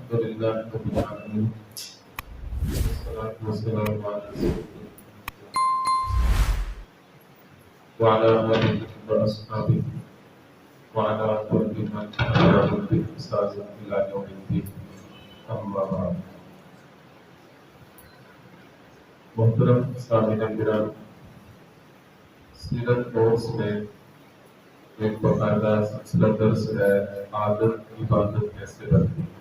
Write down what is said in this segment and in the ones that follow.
الحمد لله رب العالمين والصلاة والسلام على رسول الله وعلى آله وأصحابه وعلى كل من تبعهم بإحسان إلى يوم الدين أما بعد محترم سامعین گرامی، سیرت کورس میں ایک باقاعدہ سلسلہ درس ہے عادت عبادت کیسے بنتی ہے۔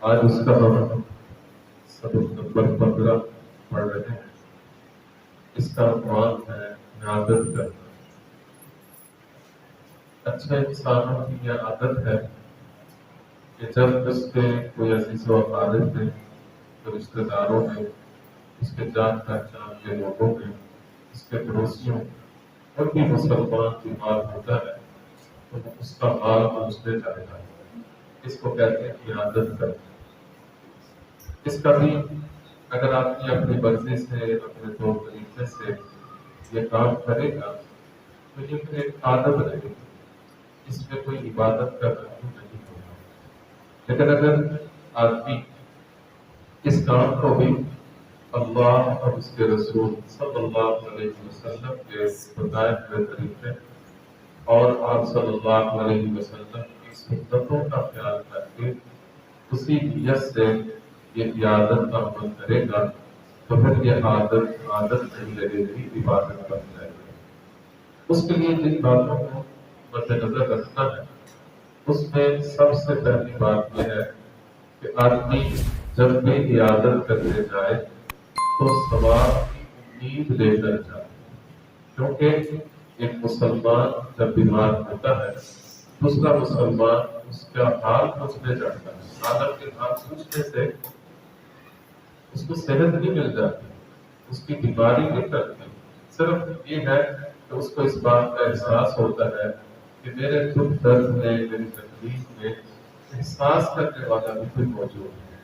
آج اس کا ہم سبق نمبر 15 پڑھ رہے ہیں۔ اس کا عنوان ہے عادت کرنا۔ اچھے انسانوں کی یہ عادت ہے کہ جب اس کے کوئی عزیز و اقارب میں، تو رشتہ داروں میں، اس کے جان پہچان کے لوگوں میں، اس کے پڑوسیوں اور بھی مسلمان بیمار ہوتا ہے تو وہ اس کا حال پوچھنے چاہے گا۔ اس کو کہتے ہیں کہ عادت کرنا۔ اس کا بھی اگر آدمی اپنی مرضی سے، اپنے طور طریقے سے یہ کام کرے گا تو یہ پھر ایک عادت رہے گی، اس میں کوئی عبادت کا رنگ نہیں ہوگا۔ لیکن اگر آدمی اس کام کو بھی اللہ اور اس کے رسول صلی اللہ علیہ وسلم کے بتائے ہوئے طریقے اور آپ صلی اللہ علیہ وسلم کی سنتوں کا خیال کر کے اسی نیت سے یہ عادت کا عمل کرے گا تو پھر یہ عادت نہیں لگے گی، عبادت بن جائے گی۔ اس کے لیے جن باتوں کو مد نظر رکھنا ہے اس میں سب سے پہلی بات یہ ہے کہ آدمی جب بھی عادت کرنے جائے تو ثواب کی امید لے کر جائے، کیونکہ ایک مسلمان جب بیمار ہوتا ہے دوسرا مسلمان اس کا حال پوچھنے جاتا ہے، حالانکہ حال پوچھنے سے اس کو صحت نہیں مل جاتی، اس کی بیماری نہیں کرتی، صرف یہ ہے کہ اس کو اس بات کا احساس ہوتا ہے کہ میرے دکھ درد میں، میری تکلیف میں احساس کرنے والا بھی کوئی موجود ہے۔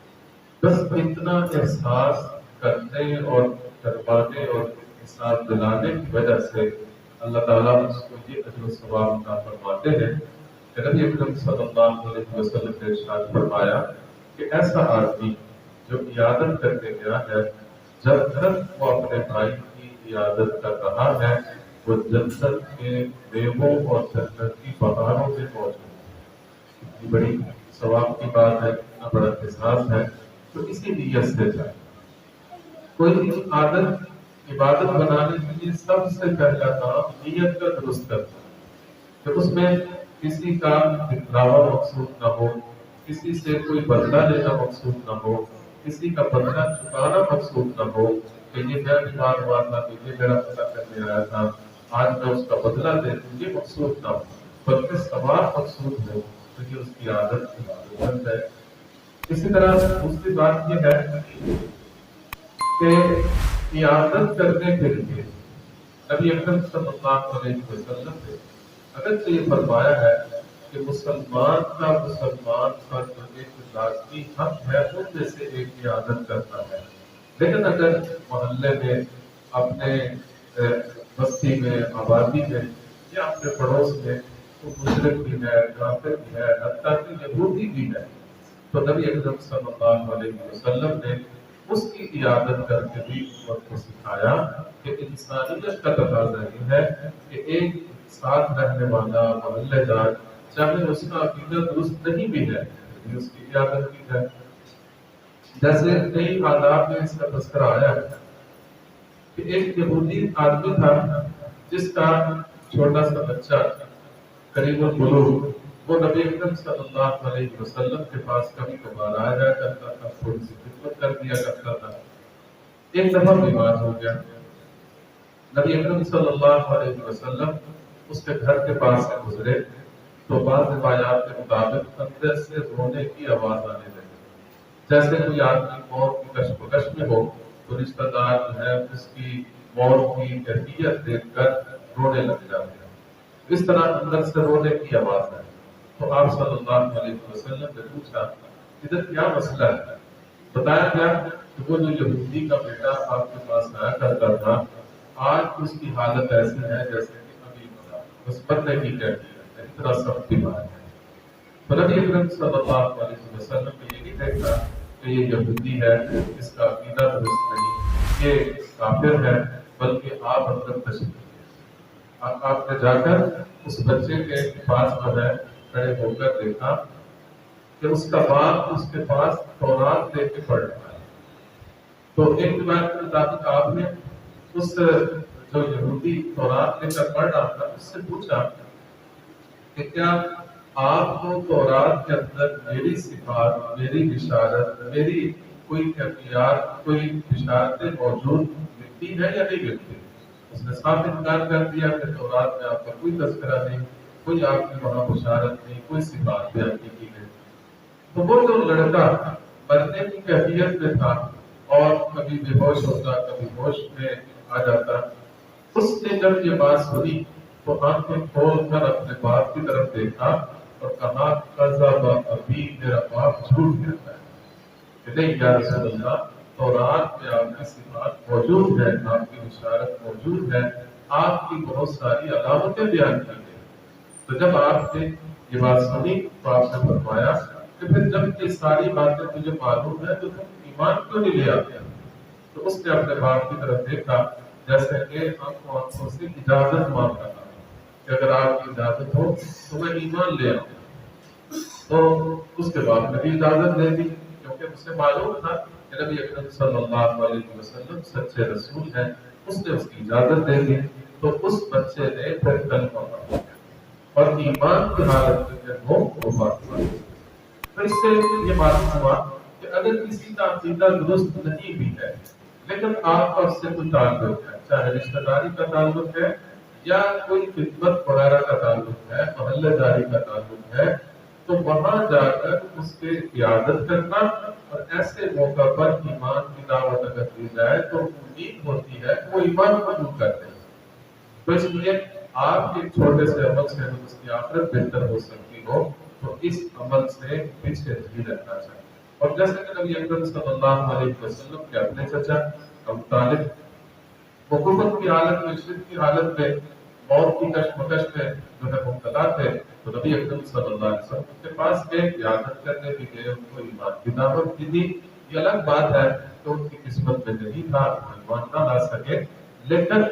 بس اتنا احساس کرنے اور کروانے اور احساس دلانے کی وجہ سے اللہ تعالیٰ اس کو یہ اجر و ثواب عطا فرماتے ہیں کہ نبی اکرم صلی اللہ علیہ وسلم نے ارشاد فرمایا کہ ایسا آدمی جو عیادت کرنے گیا ہے، جب تک وہ اپنے بھائی کی عیادت کر رہا ہے وہ جنت کے میووں اور جنت کی بہاروں میں موجود ہے۔ اتنی بڑی ثواب کی بات ہے، اتنا بڑا احساس ہے، تو اسی نیت سے جائے۔ کوئی بھی عادت عبادت بنانے کے لیے سب سے پہلا کام نیت کا درست کرنا ہے کہ اس میں کسی کا دکھلاوا مقصود نہ ہو، کسی سے کوئی بدلہ لینا مقصود نہ ہو، کسی کا بدلہ چکانا مقصود نہ ہو کہ یہ میں بیمار ہوا تھا تو یہ میرا پتہ کرنے آیا تھا، آج میں اس کا بدلہ دے دوں، یہ مقصود نہ ہو، بلکہ ثواب مقصود ہو تو یہ اس کی عادت بن جائے۔ اسی طرح دوسری بات یہ ہے کہ عیادت کرنے کے لیے نبی اکرم صلی اللہ علیہ وسلم نے اگرچہ یہ فرمایا ہے کہ مسلمان پر جو ایک لازمی حق ہے ان میں سے ایک عیادت کرنا ہے، لیکن اگر محلے میں، اپنے بستی میں، آبادی میں یا اپنے پڑوس میں تو مشرک بھی ہے، کافر بھی ہے، حتیٰ کہ یہودی بھی ہے، تو نبی اکرم صلی اللہ علیہ وسلم نے اس کی عیادت کر کے بھی امت کو سکھایا کہ انسانیت کا تقاضا یہ ہے کہ ایک ساتھ رہنے والا محلے دار چاہے اس کا عقیدہ درست نہیں بھی ہے لیکن اس کی عیادت کی جائے۔ جیسے کئی آداب میں اس کا تذکرہ آیا ہے کہ ایک یہودی آدمی تھا جس کا چھوٹا سا بچہ قریب البلوغ، وہ نبی اکرم صلی اللہ علیہ وسلم کے پاس کبھی کبھار آیا جایا کرتا تھا، تھوڑی سی خدمت کر دیا کرتا تھا۔ ایک دفعہ بیمار ہو گیا، نبی اکرم صلی اللہ علیہ وسلم اس کے گھر کے پاس سے گزرے تو بعض روایات کے مطابق اندر سے رونے کی آواز آنے لگی، جیسے کوئی آدمی موت کی کشمکش میں ہو تو رشتہ دار جو ہے اس کی موت کی کیفیت دیکھ کر رونے لگ جاتے ہیں، اس طرح اندر سے رونے کی آواز ہے۔ تو آپ صلی اللہ علیہ وسلم نے پوچھا ادھر کیا مسئلہ ہے؟ بتایا گیا کہ وہ جو یہودی کا بیٹا آپ کے پاس آیا کرتا تھا آج اس کی حالت ایسی ہے جیسے کہ ابھی بس مرنے کی کہتی ہے، اتنا سخت بیمار ہے۔ تو نبی اکرم صلی اللہ علیہ وسلم نے یہ نہیں دیکھا کہ یہ یہودی ہے، اس کا عقیدہ درست نہیں، یہ کافر ہے، بلکہ آپ اندر تشریف لے آپ نے جا کر اس بچے کے پاس جو ہے کھڑے ہو کر دیکھا کہ اس کا باپ اس کے پاس تورات لے کے پڑھ رہا ہے۔ تو ایک روایت کے مطابق آپ نے اس جو یہودی تورات لے کر پڑھ رہا تھا اس سے پوچھا کہ کیا آپ کو تورات کے اندر میری صفات، میری بشارت، میری کوئی کیفیات، کوئی بشارتیں موجود ملتی ہیں یا نہیں ملتی؟ اس نے صاف انکار کر دیا کہ تورات میں آپ کا کوئی تذکرہ نہیں، کوئی آپ کی وہاں بشارت نہیں، کوئی صفات بیان کی نہیں۔ تو وہ جو لڑکا مرنے کی کیفیت میں تھا اور کبھی بے ہوش ہوتا، کبھی ہوش میں آ جاتا، اس نے جب یہ بات سنی تو آنکھیں کھول کر اپنے باپ کی طرف دیکھا اور کہا کذب ابی، میرا باپ جھوٹ کہتا ہے کہ نہیں یا رسول اللہ، تورات میں آپ کی صفات موجود ہے، آپ کی بشارت موجود ہے، آپ کی بہت ساری علامتیں بیان کی گئی۔ تو جب آپ نے یہ بات سنی تو آپ نے فرمایا کہ پھر جب یہ ساری باتیں مجھے معلوم ہے تو تم ایمان کیوں نہیں لے آتے؟ تو اس نے اپنے باپ کی طرف دیکھا جیسے کہ آنکھوں سے اجازت مانگ رہا کہ اگر آپ کی اجازت ہو تو میں ایمان لے آؤں۔ تو اس کے بعد میں بھی اجازت دے دی، کیونکہ اسے معلوم تھا کہ نبی اکرم صلی اللہ علیہ وسلم سچے رسول ہیں، اس نے اس کی اجازت دے دی۔ تو اس بچے نے پھر کلمہ پڑھا اور ایمان کی حالت میں پھر وہ وفات پائی۔ تو اس سے یہ معلوم ہوا کہ اگر کسی کا عقیدہ درست نہیں بھی ہے لیکن آپ کا اس سے کوئی تعلق ہے، چاہے رشتہ داری کا تعلق ہے یا کوئی خدمت وغیرہ کا تعلق ہے، محلہ داری کا تعلق ہے، تو وہاں جا کر اس کے عیادت کرنا اور ایسے موقع پر ایمان کی دعوت اگر دی جائے تو امید ہوتی ہے کہ وہ ایمان قبول کرتے ہیں۔ تو اس لیے آپ کے چھوٹے سے عمل سے اگر اس کی آخرت بہتر ہو سکتی ہو تو اس عمل سے پیچھے نہیں رہنا چاہیے۔ اور جیسے کہ نبی اکرم صلی اللہ علیہ وسلم کے اپنے چچا ابو طالب حکومت کی حالت میں، شرک کی حالت میں، موت کی کشمکش میں جو ہے مبتلا تھے، تو نبی اکرم صلی اللہ علیہ وسلم کے پاس گئے، عیادت کرنے بھی گئے، ان کو ایمان کی دعوت بھی دی۔ یہ الگ بات ہے کہ ان کی قسمت میں نہیں تھا، ایمان نہ لا سکے، لیکن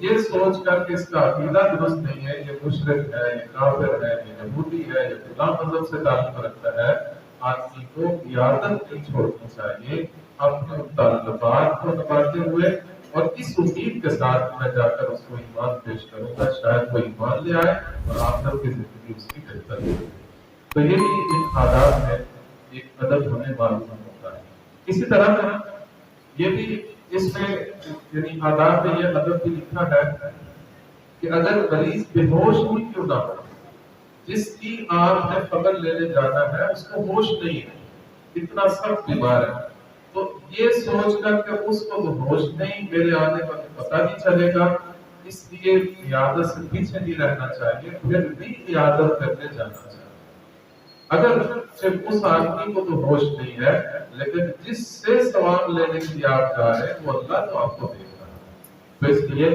یہ سوچ کر کہ اس کا عقیدہ درست نہیں ہے، یہ مشرک ہے، یہ کافر ہے، یہ یہودی ہے، یہ فلاں مذہب سے تعلق رکھتا ہے، آدمی کو عیادت نہیں چھوڑنی چاہیے، اپنے تعلقات کو نبھاتے ہوئے اور اس امید کے ساتھ میں جا کر اس کو ایمان پیش کروں گا، شاید وہ ایمان لے آئے اور آخرت کی زندگی اس کی بہتر ہو۔ تو یہ بھی ایک آداب ہے، ایک ادب ہمیں معلوم ہوتا ہے۔ اسی طرح یہ بھی اس میں یعنی آداب میں یہ ادب بھی لکھا ہے کہ اگر مریض بے ہوش بھی کیوں نہ ہو، جس کی آپ نے خبر لینے جانا ہے اس کو ہوش نہیں ہے، اتنا سخت بیمار ہے، تو یہ سوچ کر کہ اس کو تو ہوش نہیں، میرے آنے کا پتہ نہیں چلے گا، اس لیے عیادت سے پیچھے نہیں رہنا چاہیے، پھر بھی عیادت کرنے جانا چاہیے۔ اگر صرف اس آدمی کو تو ہوش نہیں ہے لیکن جس سے ثواب لینے کے لیے آپ جا رہے ہیں وہ اللہ تو آپ کو دیکھ رہا ہے۔ تو اس لیے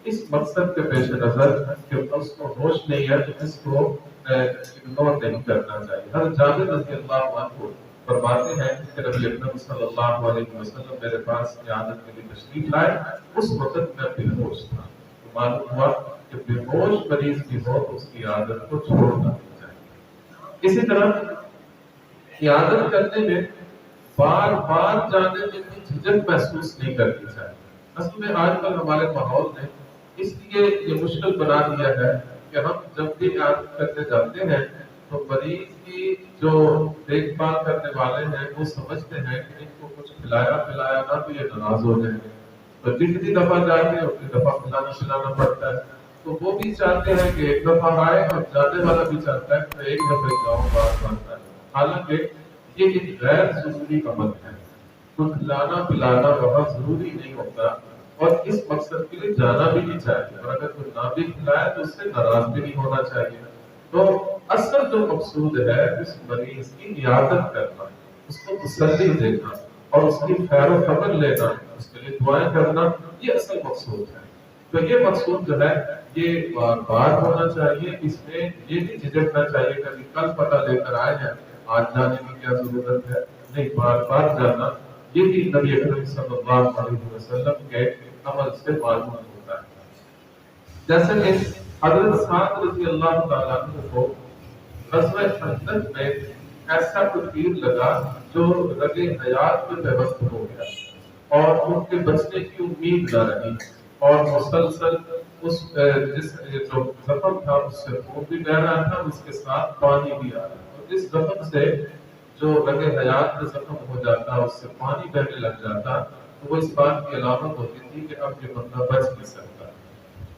اس مقصد کے پیش نظر کہ اس کو ہوش نہیں ہے تو اس کو اگنور نہیں کرنا چاہیے۔ حضرت جابر رضی اللہ عنہ فرماتے ہیں کہ نبی اکرم صلی اللہ علیہ وسلم میرے پاس عیادت کے لیے تشریف لائے، اس وقت میں بے ہوش تھا، تو معلوم ہوا کہ بے ہوش مریض بھی ہو تو اس کی عادت کو چھوڑنا نہیں چاہیے۔ اسی طرح عیادت کرنے میں بار بار جانے میں بھی جھجک محسوس نہیں کرنی چاہیے۔ اصل میں آج کل ہمارے ماحول نے اس لیے یہ مشکل بنا دیا ہے کہ ہم جب بھی عیادت کرنے جاتے ہیں تو مریض کی جو دیکھ بھال کرنے والے ہیں وہ سمجھتے ہیں کہ ان کو کچھ کھلایا پلایا نہ تو یہ ناراض ہو جائیں گے، تو جتنی دفعہ جاتے ہیں اتنی دفعہ کھلانا پلانا پڑتا ہے، تو وہ بھی چاہتے ہیں کہ ایک دفعہ آئے اور جانے والا بھی چاہتا ہے کہ ایک دفعہ جاؤ بات بنتا ہے۔ حالانکہ یہ ایک غیر ضروری عمل ہے، تو کھلانا پلانا بہت ضروری نہیں ہوتا اور اس مقصد کے لیے جانا بھی نہیں چاہیے، اور اگر کوئی نہ بھی کھلائے تو اس سے ناراض بھی نہیں ہونا چاہیے۔ تو اصل جو مقصود ہے اس مریض کی عیادت کرنا، اس کو تسلی دینا اور اس کی خیر و خبر لینا، اس کے لیے دعائیں کرنا، یہ اصل مقصود ہے۔ تو یہ مقصود جو ہے یہ بار بار ہونا چاہیے، اس میں یہ نہیں جھجکنا چاہیے کہ کل پتہ لے کر آئے ہیں آج جانے کی کیا ضرورت ہے، نہیں، بار بار جانا یہ بھی نبی اکرم صلی اللہ علیہ وسلم کے عمل سے معلوم ہوتا ہے۔ جیسے کہ حضرت سعد رضی اللہ تعالیٰ عنہ کو غزوہ خندق میں ایسا کوئی تیر لگا جو رگے حیات میں پیوست ہو گیا اور ان کے بچنے کی امید نہ رہی، اور مسلسل اس جس جو زخم تھا اس سے خون بھی بہ رہا تھا، اس کے ساتھ پانی بھی آ رہا تھا، اور اس زخم سے جو رگے حیات میں زخم ہو جاتا اس سے پانی بہنے لگ جاتا تو وہ اس بات کی علامت ہوتی تھی کہ اب یہ بندہ بچ نہیں سکتا۔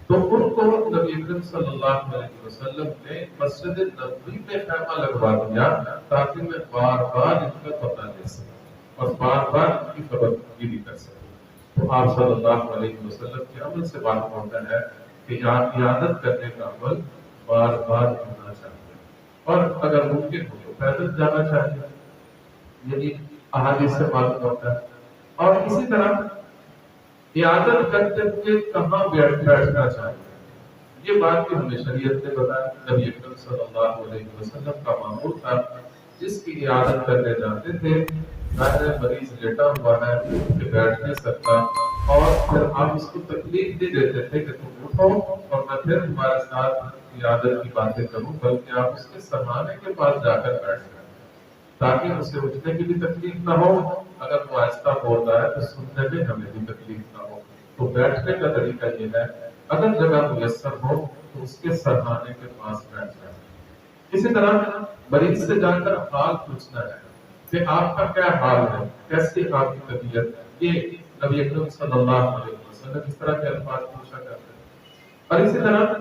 تو ان کو نبی اکرم صلی اللہ علیہ وسلم نے مسجد نبوی میں خیمہ لگوا دیا تاکہ میں بار بار ان کا پتہ لے سکوں اور بار بار ان کی خبر گیری کر سکوں۔ تو آپ صلی اللہ علیہ وسلم کے عمل سے معلوم ہوتا ہے کہ عیادت کرنے کا عمل بار بار ہونا چاہیے، اور اگر ممکن ہو تو پیدل جانا چاہیے، یعنی احادیث سے معلوم ہوتا ہے۔ اور اسی طرح عیادت کرتے ہوئے کہاں بیٹھنا چاہیے، یہ بات بھی ہمیں شریعت نے بتایا۔ نبی اکرم صلی اللہ علیہ وسلم کا معمول تھا جس کی عیادت کرنے جاتے تھے، ظاہر مریض لیٹا ہوا ہے کہ بیٹھ نہیں سکتا، اور پھر آپ اس کو تکلیف دے دیتے تھے کہ تم اٹھو اور میں پھر تمہارے ساتھ عیادت کی باتیں کروں، بلکہ آپ اس کے سرحانے کے پاس جا کر بیٹھ جائیں تاکہ اسے اٹھنے کی بھی تکلیف نہ ہو، اگر وہ آہستہ بول رہا ہے تو سننے میں ہمیں بھی تکلیف نہ ہو۔ تو بیٹھنے کا طریقہ یہ ہے، اگر جگہ میسر ہو تو اس کے سرحانے کے پاس بیٹھ جائیں۔ اسی طرح مریض سے جا کر حال پوچھنا ہے کہ آپ کا کیا حال ہے، کیسی آپ کی طبیعت، یہ نبی اکرم صلی اللہ علیہ وسلم اس طرح کے الفاظ پوچھا کرتے ہیں۔ اور اسی طرح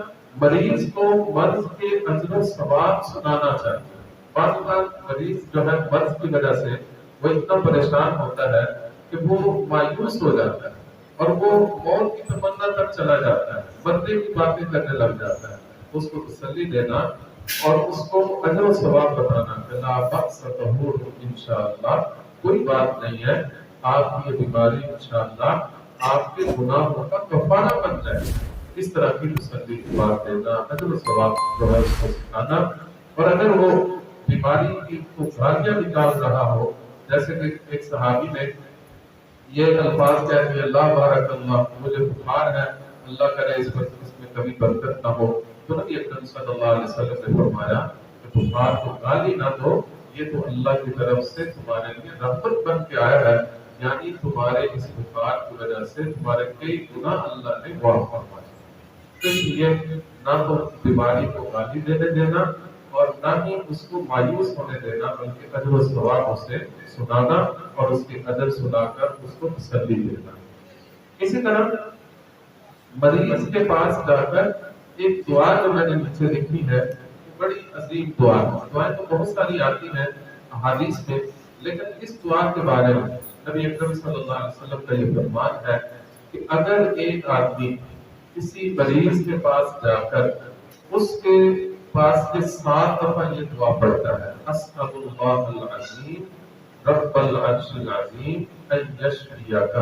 مریض کو مرض کے اجر و ثواب سنانا چاہیے۔ بعض اوقات مریض جو ہے مرض کی وجہ سے وہ اتنا پریشان ہوتا ہے کہ وہ مایوس ہو جاتا ہے اور وہ موت کی تمنا تک چلا جاتا ہے، مرنے کی باتیں کرنے لگ جاتا ہے۔ اس کو تسلی دینا اور اس کو اجر و ثواب بتانا کہ لا بأس طہور انشاءاللہ، کوئی بات نہیں ہے، آپ کی یہ بیماری انشاءاللہ آپ کے گناہوں کا کفارہ بن جائے، اس طرح کی تسلی کی بات دینا، اجر و ثواب جو ہے اس کو سکھانا۔ اور اگر وہ بیماری کی کو گالیاں نکال رہا ہو، جیسے کہ ایک صحابی نے یہ الفاظ کہہ دیا، اللہ بارک اللہ، مجھے بخار ہے، اللہ کرے اس میں کبھی برکت نہ ہو، تو نبی اکرم صلی اللہ علیہ وسلم نے فرمایا کہ بخار کو گالی نہ دو، یہ تو اللہ کی طرف سے تمہارے لیے رحمت بن کے آیا ہے، یعنی تمہارے اس بخار کی وجہ سے تمہارے کئی گناہ اللہ نے معاف فرمائے۔ تو اس لیے نہ تو بیماری کو گالی دینے دینا اور نہ ہی اس کو مایوس ہونے دینا، بلکہ اجر و ثواب اسے سنانا اور اس کے اجر سنا کر اس کو تسلی دینا۔ اسی طرح مریض کے پاس جا کر ایک دعا جو میں نے نیچے لکھی ہے، بڑی عظیم دعا ہے۔ دعائیں تو بہت ساری آتی ہیں احادیث میں، لیکن اس دعا کے بارے میں نبی اکرم صلی اللہ علیہ وسلم کا یہ فرمان ہے کہ اگر ایک آدمی کسی مریض کے پاس جا کر اس کے پاس کے 7 دفعہ یہ دعا پڑھتا ہے، اسأل اللہ العظیم رب العرش العظیم ان یشفیک،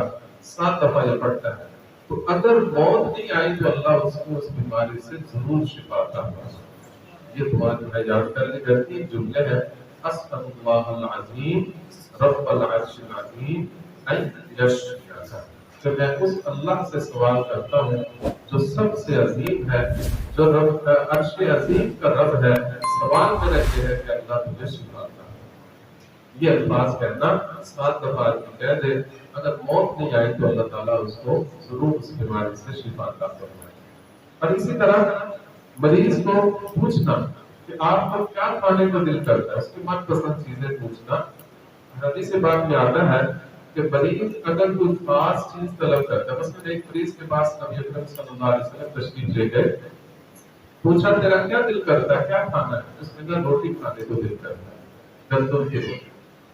7 دفعہ یہ پڑھتا ہے، تو اگر موت نہیں آئی تو اللہ اس کو اس بیماری سے ضرور شفا عطا فرمائے۔ یہ دعا جو ہے یاد کرنے کرتی جملے ہیں، اسأل اللہ العظیم رب العرش العظیم ان یشفیک، کہ میں اس اللہ سے سوال کرتا ہوں جو سب سے عظیم ہے، جو رب عرش عظیم کا رب ہے، سوال میرا یہ ہے کہ اللہ تجھے شفا عطا فرمائے۔ یہ الفاظ کہنا 7 دفعہ آدمی کہہ دے، اگر موت نہیں آئی تو اللہ تعالیٰ اس کو ضرور اس بیماری سے شفا عطا فرمائے۔ اور اسی طرح مریض کو پوچھنا کہ آپ کو کیا کھانے کو دل کرتا ہے، اس کی من پسند چیزیں پوچھنا۔ حدیث بات میں آتا ہے کہ مریض اگر کوئی خاص چیز طلب کرتا ہے، مثلا ایک مریض کے پاس نبی اکرم صلی اللہ علیہ وسلم تشریف لے گئے، پوچھا تیرا کیا دل کرتا ہے، کیا کھانا ہے؟ اس نے کہا روٹی کھانے کو دل کرتا ہے، گندم کی روٹی۔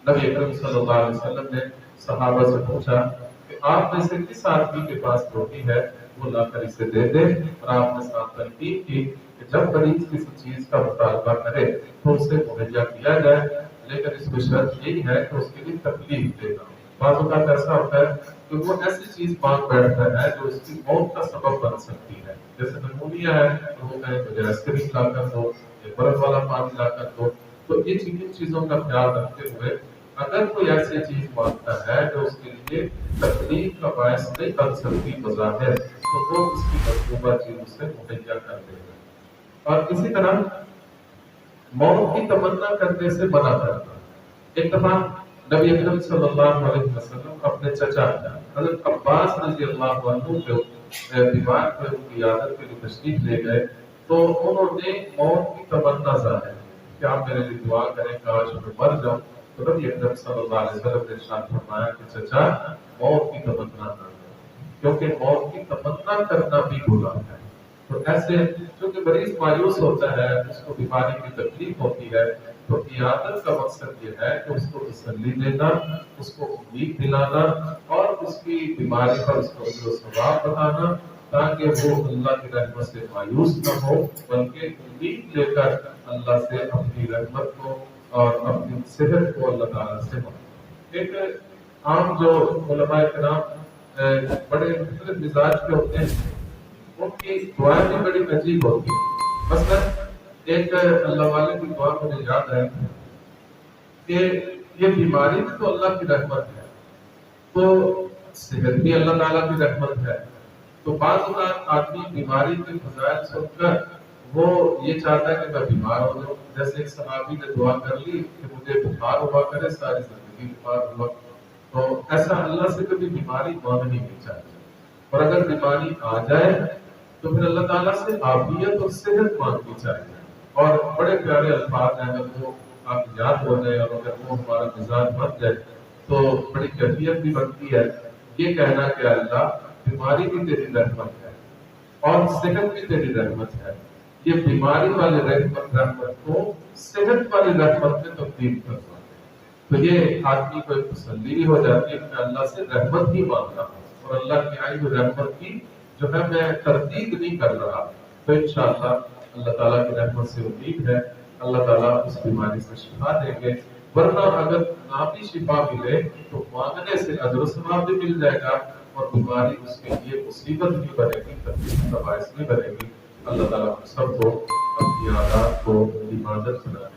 نبی اکرم صلی اللہ علیہ وسلم نے صحابہ سے پوچھا کہ آپ میں سے کس آدمی کے پاس روٹی ہے، وہ لا کر اسے دے دے، اور آپ نے ساتھ تلقین کی کہ جب مریض کسی چیز کا مطالبہ کرے تو اسے مہیا کیا جائے، لیکن اس میں شرط یہی ہے کہ اس کے لیے تکلیف دینا ہو۔ بعض اوقات ایسا ہوتا ہے کہ وہ ایسی چیز مانگ بیٹھتا ہے جو اس کی موت کا سبب بن سکتی ہے، جیسے نمونیا ہے تو وہ کہیں مجھے آئس کریم لا کر دو، یا برف والا پانی لا کر دو۔ تو یہ چیزوں کا خیال رکھتے ہوئے اگر کوئی ایسی چیز مانگتا ہے جو اس کے لیے تکلیف کا باعث نہیں بن سکتی بظاہر، تو وہ اس کی مطلوبہ چیز اسے مہیا کر دے گا۔ اور اسی طرح موت کی تمنا کرنے سے منع کرنا۔ ایک دفعہ نبی اکرم صلی اللہ علیہ وسلم اپنے چچا حضرت عباس رضی اللہ عنہ جو بیمار تھے ان کی عیادت کے لیے تشریف لے گئے، تو انہوں نے موت کی تمنا ظاہر کی کہ آپ میرے لیے دعا کریں کاش میں مر جاؤں۔ تو نبی اکرم صلی اللہ علیہ وسلم نے ارشاد فرمایا کہ چچا موت کی تمنا نہ کرو، کیونکہ موت کی تمنا کرنا بھی گناہ ہے۔ تو ایسے چونکہ مریض مایوس ہوتا ہے، اس کو بیماری کی تکلیف ہوتی ہے، تو عیادت کا مقصد یہ ہے کہ اس کو تسلی دینا، اس کو امید دلانا اور اس کی بیماری پر اس کو اجر و ثواب بتانا، تاکہ وہ اللہ کی رحمت سے مایوس نہ ہو بلکہ امید لے کر اللہ سے اپنی رحمت کو اور اپنی صحت کو اللہ تعالیٰ سے مانگے۔ ایک عام جو علماء کرام بڑے مختلف مزاج کے ہوتے ہیں، ان کی دعائیں بھی بڑی عجیب ہوتی ہیں۔ مثلا ایک اللہ والے کی دعا مجھے یاد ہے کہ یہ بیماری بھی تو اللہ کی رحمت ہے، تو صحت بھی اللہ تعالیٰ کی رحمت ہے۔ تو بعض اوقات آدمی بیماری کے فضائل سن کر وہ یہ چاہتا ہے کہ میں بیمار ہو جاؤں، جیسے ایک صحابی نے دعا کر لی کہ مجھے بخار ہوا کرے ساری زندگی بخار ہوا۔ تو ایسا اللہ سے کبھی بیماری مانگنی نہیں چاہیے، اور اگر بیماری آ جائے تو پھر اللہ تعالیٰ سے عافیت اور صحت مانگنی چاہیے۔ اور بڑے پیارے الفاظ ہیں، اگر وہ آپ یاد ہو جائے اور اگر وہ ہمارا مزاج بن جائے تو بڑی کیفیت بھی بنتی ہے۔ یہ کہنا کہ اللہ بیماری بھی تیری رحمت ہے اور صحت بھی تیری رحمت ہے، یہ بیماری والی رحمت کو صحت والی رحمت میں تبدیل کرنا، تو یہ آدمی کو ایک تسلی بھی ہو جاتی ہے کہ اللہ سے رحمت ہی مانگنا ہوں اور اللہ کی آئی ہوئی رحمت کی جو ہے میں تردید نہیں کر رہا۔ تو انشاءاللہ اللہ تعالیٰ کی رحمت سے امید ہے اللہ تعالیٰ اس بیماری سے شفا دیں گے، ورنہ اگر نہ بھی شفا ملے تو مانگنے سے اجر و ثواب بھی مل جائے گا اور بیماری اس کے لیے مصیبت بھی بنے گی، تکلیف کا باعث بھی بنے گی۔ اللہ تعالیٰ ہم سب کو اپنی عادات کو عبادت بنا